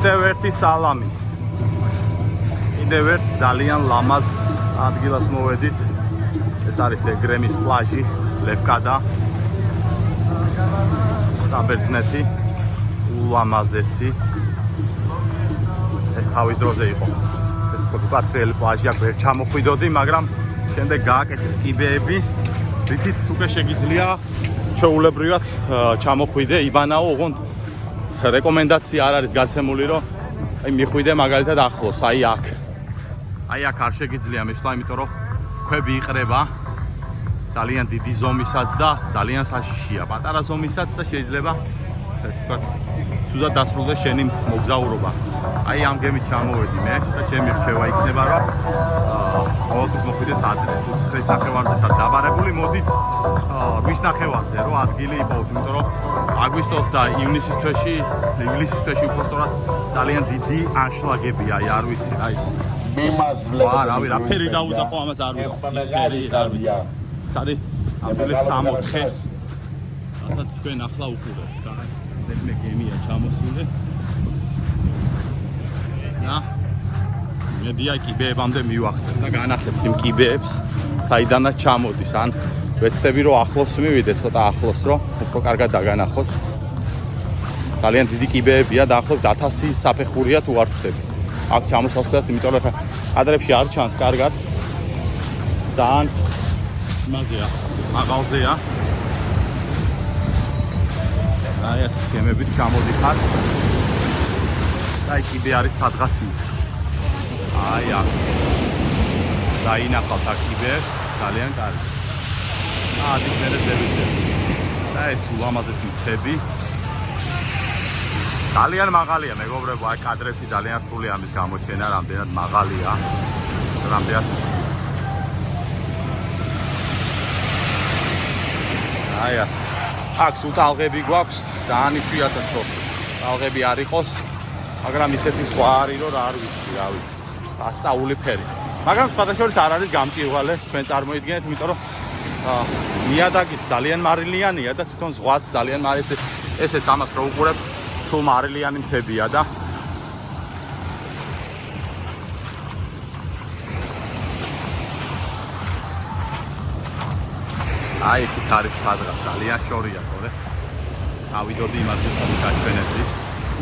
კიდევ ერთი სალამი. კიდევ ერთ ძალიან ლამაზ ადგილას მოვედით. ეს არის ეგრემის პლაჟი, ლევკადა. საბერძნეთი ულამაზესი. ეს თავის დროზე იყო. ეს უკაცრიელი პლაჟი აქ ვერ ჩამოხვიდოდი, მაგრამ შემდეგ გააკეთეს კიბეები, რითიც უკვე შეგიძლია ჩვეულებრივად ჩამოხვიდე, იბანაო, ოღონდ რეკომენდაცია არ არის გაცემული, რომ აი მიხვიდე მაგალითად ახლოს, აი აქ. აი აქ არ შეგიძლია მისვლა, იმიტომ რომ ქვები იყრება. ძალიან დიდი ზომისაც და ძალიან საშიშია. პატარა ზომისაც და შეიძლება ეს ვთქვათ, ცუდად დასრულდეს შენი მოგზაურობა. აი ამ გემით ჩამოვედი მე და ჩემი რჩევა იქნება, რომ ყოველთვის მოხვიდეთ ადრე. 9-ის ნახევარზე ხარ დაბარებული, მოდით 8-ის ნახევარზე, რომ ადგილი იპოვოთ, იმიტომ რომ აგვისტოს და ივნისის თვეში უფრო სწორად ძალიან დიდი ანშლაგებია, აი არ ვიცი რა ის. რავი, რა ფერი დაუძახო ამას არ ვიცი, ცისფერი რა ვიცი. ეს არის ამდელი 6-4. რასაც თქვენ ახლა უყურებთ, რა. მე გემია ჩამოსული. და მედია კიბეებამდე მივახცეთ და განახლებთ იმ კიბეებს, საიდანაც ჩამოდის. ან ვეცდები რომ ახლოს მივიდე, ცოტა ახლოს, რომ უფრო კარგად დაგანახოთ. ძალიან დიდი კიბეებია, დაახლოებით 1000 საფეხურია თუ არ ვწდები. აქ ჩამოსახლდათ, იმიტომ რომ კადრებში არ ჩანს კარგად. ძალიან მაზეა, მაღალზეა. აი ეს გემებით ჩამოდიხარ. აი კიბე არის სადღაც იქ. აი აქ. დაინახავთ აქ კიბეებს, ძალიან კარგი. ადის მერე ზევიძე. და ეს ულამაზესი მცები. ძალიან მაღალია, მეგობრებო, აი კადრებში ძალიან რთულია ამის გამოჩენა, რამდენად მაღალია. რამდენად აი ეს. აქ სულ ტალღები გვაქვს, ძალიან იშვიათად რომ ტალღები არ იყოს, მაგრამ ისეთი სხვა არის, რომ არ ვიცი, რა ვიცი. ასწაული ფერი. მაგრამ სხვადასხვა არ არის გამჭირვალე, თქვენ წარმოიდგინეთ, იმიტომ რომ ნიადაგიც ძალიან მარილიანია და თვითონ ზღვაც ძალიან მარილიანი. ესეც ამას რო უყურებთ, სულ მარილიანი მთებია და აი ეს არის სადღაც ძალიან შორია ხოლე. წავიდოდი იმას გაჩვენებდი.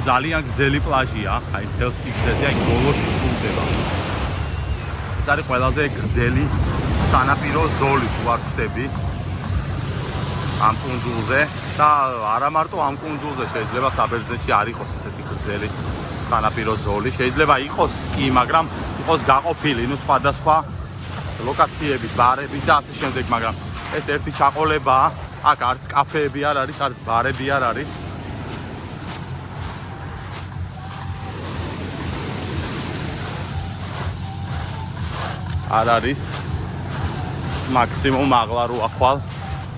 ძალიან გრძელი პლაჟია, აი მთელ სიგრძეზე, აი ბოლოში სრულდება. ეს არის ყველაზე გრძელი სანაპირო ზოლი თუ არ ვწდები ამ კუნძულზე და არა მარტო ამ კუნძულზე, შეიძლება საბერძნეთში არ იყოს ესეთი გრძელი სანაპირო ზოლი. შეიძლება იყოს კი, მაგრამ იყოს გაყოფილი, ნუ სხვადასხვა ლოკაციებით, ბარებით და ასე შემდეგ, მაგრამ ეს ერთი ჩაყოლებაა. აქ არც კაფეები არ არის, არც ბარები არ არის. არ არის მაქსიმუმ აღლა რო ახვალ.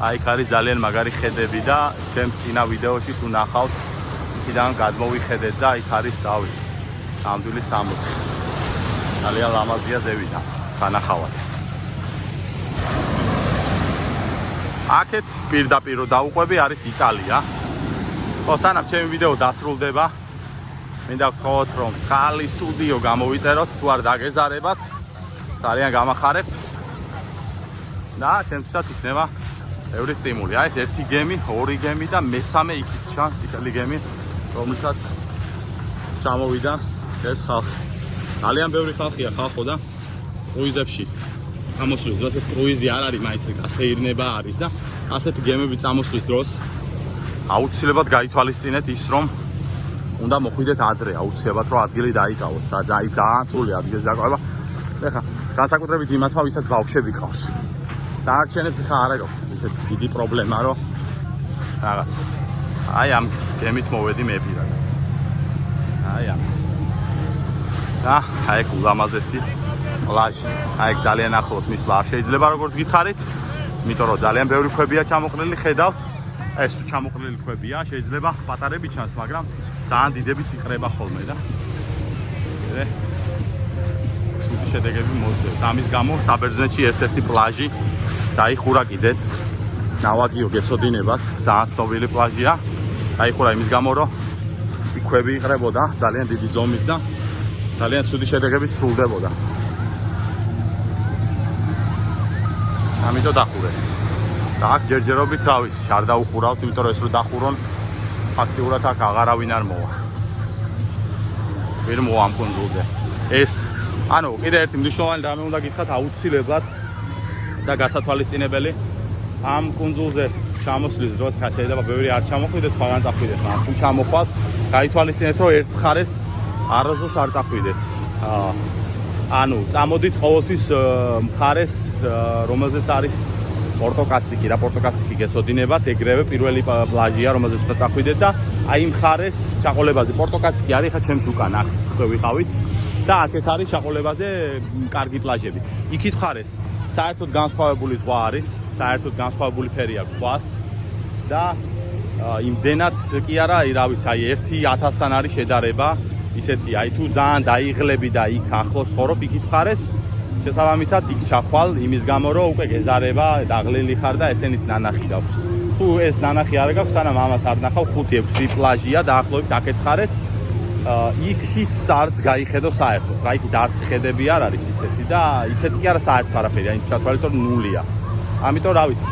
აი იქ არის ძალიან მაგარი ხედები და ჩემს წინა ვიდეოში თუ ნახავთ, იქიდან გადმოვიხედეთ და იქ არის, რავი, ნამდვილი 60. ძალიან ლამაზია ზევიდან, სანახავად. აქეთ პირდაპირ რო დაუყვები არის იტალია. ხო, სანამ ჩემი ვიდეო დასრულდება, მინდა გთხოვოთ რომ ხალი სტუდიო გამოვიწეროთ, თუ არ დაგეზარებათ, ძალიან გამახარებთ. და ჩემთვისაც იქნება ბევრი სტიმული. აი ეს ერთი გემი, ორი გემი და მესამე იქით ჩანს იტალი გემი, რომელსაც ჩამოვიდა ეს ხალხი. ძალიან ბევრი ხალხია ხალხო და კრუიზებში წამოსვლის დროს, ეს კრუიზი არ არის მაინც გასეირნება არის და ასეთი გემები წამოსვლის დროს აუცილებლად გაითვალისწინეთ ის, რომ უნდა მოხვიდეთ ადრე, აუცილებლად რომ ადგილი დაიკავოთ. და ძალიან რთული ადგილის დაკავება. ეხლა განსაკუთრებით იმათმა, ვისაც ბავშვები ყავს. დარჩენებს ხა არ აქვს ესეთი დიდი პრობლემა, რომ რაღაც. აი ამ გემით მოვედი მე პირადად. აი ამ. და აი ულამაზესი პლაჟი. აი ძალიან ახლოს მის ბარ შეიძლება როგორც გითხარით, იმიტომ რომ ძალიან ბევრი ქვებია ჩამოყრილი, ხედავთ. ეს ჩამოყრილი ქვებია, შეიძლება პატარები ჩანს, მაგრამ ძალიან დიდებიც იყრება ხოლმე და ცუდი შედეგები მოძდევს. ამის გამო საბერძნეთში ერთ-ერთი პლაჟი დაიხურა კიდეც. ნავაგიო გეცოდინებათ, ძალიან ცნობილი პლაჟია. დაიხურა იმის გამო, რომ ქვები იყრებოდა, ძალიან დიდი ზომით და ძალიან ცუდი შედეგებით სრულდებოდა. ამიტომ დახურეს. და აქ ჯერჯერობით რა ვიცი, არ დაუხურავთ, იმიტომ რომ ეს რო დახურონ, ფაქტიურად აქ აღარავინ არ მოვა. ვერ მოვა ამ კუნძულზე. ეს, ანუ კიდე ერთი მნიშვნელოვანი რამე უნდა გითხრათ აუცილებლად და გასათვალისწინებელი ამ კუნძულზე ჩამოსვლის დროს ხა შეიძლება ბევრი არ ჩამოხვიდეთ, სხვაგან წახვიდეთ, მაგრამ თუ ჩამოხვდეთ, გაითვალისწინეთ, რომ ერთ მხარეს არასდროს არ წახვიდეთ. ანუ წამოდით ყოველთვის მხარეს, რომელზეც არის პორტოკაციკი, რა პორტოკაციკი გეცოდინებათ, ეგრევე პირველი პლაჟია, რომელზეც უნდა წახვიდეთ და აი მხარეს ჩაყოლებაზე პორტოკაციკი არის, ხა ჩემს უკან აქ თქვენ ვიყავით და აქეთ არის ჩაყოლებაზე კარგი პლაჟები. იქით მხარეს საერთოდ განსხვავებული ზღვა არის, საერთოდ განსხვავებული ფერი აქვს ზღვას და იმდენად კი არა, რა ვიცი, აი 1000-დან არის შედარება, ისეთი, აი თუ ძალიან დაიღლები და იქ ახლოს ხორობ, იქით მხარეს შესაბამისად იქ ჩახვალ იმის გამო რომ უკვე გეზარება, დაღლილი ხარ და ესენიც ნანახი გაქვს. თუ ეს ნანახი არ გაქვს, სანამ ამას არ ნახავ 5-6 პლაჟია დაახლოებით აქეთ მხარეს. იქით არც გაიხედო საერთოდ. რა იქით არც ხედები არ არის ისეთი და ისეთი კი არა საერთოდ არაფერი, აი ჩათვალეთ რომ ნულია. ამიტომ რა ვიცი,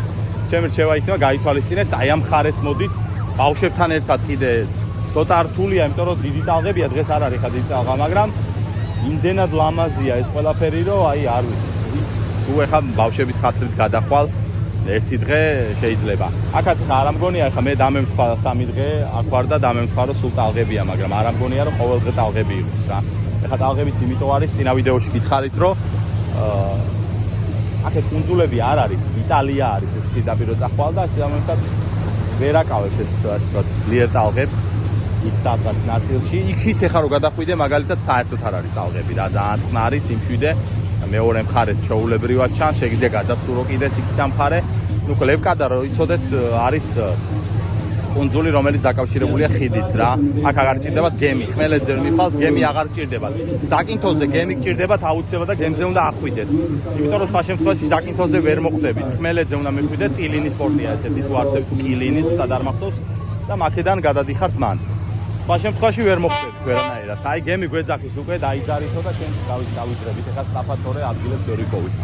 ჩემი რჩევა იქნება გაითვალისწინეთ, აი ამ მხარეს მოდით, ბავშვებთან ერთად კიდე ცოტა რთულია, იმიტომ რომ დიდი ტალღებია, დღეს არ არის ხა დიდი ტალღა, მაგრამ იმდენად ლამაზია ეს ყველაფერი, რომ აი არ ვიცი. თუ ეხა ბავშვების ხათრით გადახვალ ერთი დღე შეიძლება. აქაც ხა არ ამგონია, ხა მე დამემთხვა 3 დღე აქ ვარ და დამემთხვა რომ სულ ტალღებია, მაგრამ არ ამგონია რომ ყოველ დღე ტალღები იყოს რა. ეხა ტალღების იმიტომ არის, წინა ვიდეოში გითხარით, რომ აქეთ კუნძულები არ არის, იტალია არის ეს პირდაპირ წახვალ და შემომწად ვერ აკავებს ეს ასე ძლიერ ტალღებს. იქ სადღაც ნაწილში, იქით ეხა რომ გადახვიდე, მაგალითად საერთოდ არ არის ტალღები რა, ძალიან წყნარი, სიმშვიდე, მეორე მხარეს ჩაულებრივად ჩანს, შეგიძლია გადასურო კიდეც იქით ამ მხარე. ნუ ლევკადა რო იცოდეთ, არის კუნძული, რომელიც დაკავშირებულია ხიდით რა. აქ აღარ ჭირდებათ გემი, ხმელეთზე მიხვალთ, გემი აღარ ჭირდებათ. საკინთოზე გემი ჭირდებათ აუცილებლად და გემზე უნდა ახვიდეთ. იმიტომ რომ სხვა შემთხვევაში საკინთოზე ვერ მოხვდებით. ხმელეთზე უნდა მიხვიდეთ, ტილინის პორტია ესეთი თუ არსებობს, თუ კილინის და არ მახსოვს და მაქედან გადადიხართ მან. სხვა შემთხვევაში ვერ მოხვდებით ვერანაირად. აი გემი გვეძახის უკვე დაიძარითო და ჩვენ დავიძრებით. ეხლა საფათორე ადგილებს ვერ ვიპოვით.